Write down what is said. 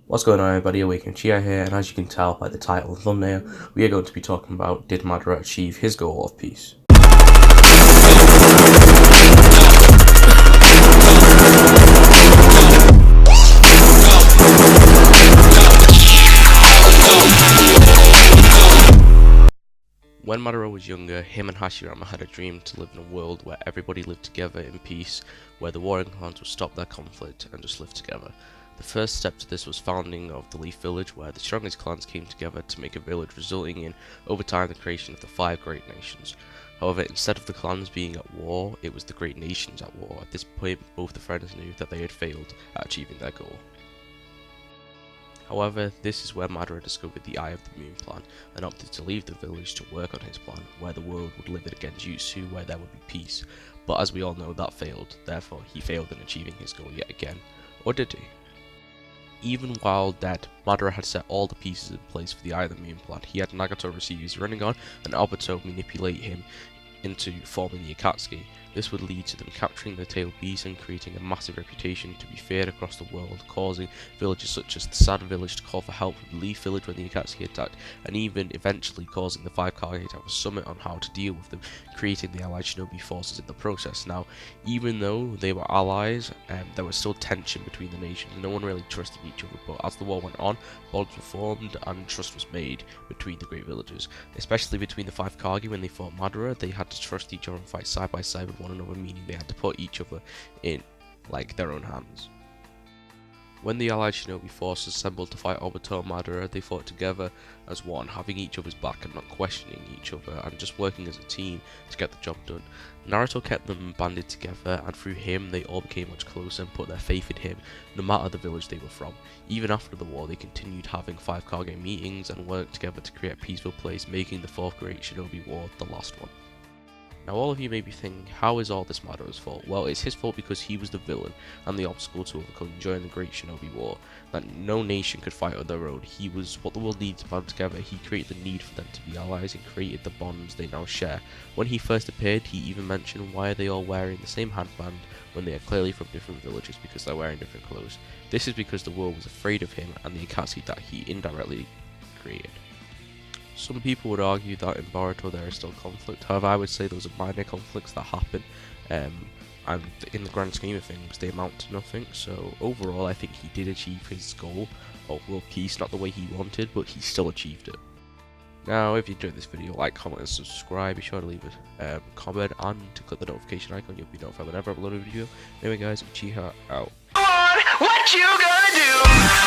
What's going on, everybody? Awaken Chia here, and as you can tell by the title and thumbnail, we are going to be talking about did Madara achieve his goal of peace. When Madara was younger, him and Hashirama had a dream to live in a world where everybody lived together in peace, where the warring clans would stop their conflict and just live together. The first step to this was founding of the Leaf Village, where the strongest clans came together to make a village, resulting in, over time, the creation of the 5 great nations. However, instead of the clans being at war, it was the great nations at war. At this point, both the friends knew that they had failed at achieving their goal. However, this is where Madara discovered the Eye of the Moon plan and opted to leave the village to work on his plan, where the world would live against Jutsu, where there would be peace. But as we all know, that failed, therefore he failed in achieving his goal yet again. Or did he? Even while dead, Madara had set all the pieces in place for the Eye of the Moon plan. He had Nagato receive his Rinnegan and Obito manipulate him into forming the Akatsuki. This would lead to them capturing the tailed beast and creating a massive reputation to be feared across the world, causing villages such as the Sad Village to call for help from the Leaf Village when the Akatsuki attacked, and even eventually causing the 5 Kage to have a summit on how to deal with them, creating the allied shinobi forces in the process. Now, even though they were allies, there was still tension between the nations. No one really trusted each other, but as the war went on, bonds were formed and trust was made between the great villages, especially between the 5 Kage. When they fought Madara, they had to trust each other and fight side by side with one another, meaning they had to put each other in like their own hands. When the allied shinobi forces assembled to fight Obito and Madara, they fought together as one, having each other's back and not questioning each other, and just working as a team to get the job done. Naruto kept them banded together, and through him they all became much closer and put their faith in him, no matter the village they were from. Even after the war, they continued having 5 Kage meetings and worked together to create a peaceful place, making the 4th Great Shinobi War the last one. Now, all of you may be thinking, how is all this Madara's fault? Well, it's his fault because he was the villain and the obstacle to overcome during the Great Shinobi War, that no nation could fight on their own. He was what the world needed to band together. He created the need for them to be allies and created the bonds they now share. When he first appeared, he even mentioned why are they all wearing the same handband when they are clearly from different villages, because they're wearing different clothes. This is because the world was afraid of him and the Akatsuki that he indirectly created. Some people would argue that in Boruto there is still conflict. However, I would say those are minor conflicts that happen, and in the grand scheme of things they amount to nothing. So overall, I think he did achieve his goal of world peace, not the way he wanted, but he still achieved it. Now, if you enjoyed this video, like, comment and subscribe. Be sure to leave a comment and to click the notification icon. You'll be notified whenever I upload a video. Anyway guys, Uchiha out. What you gonna do?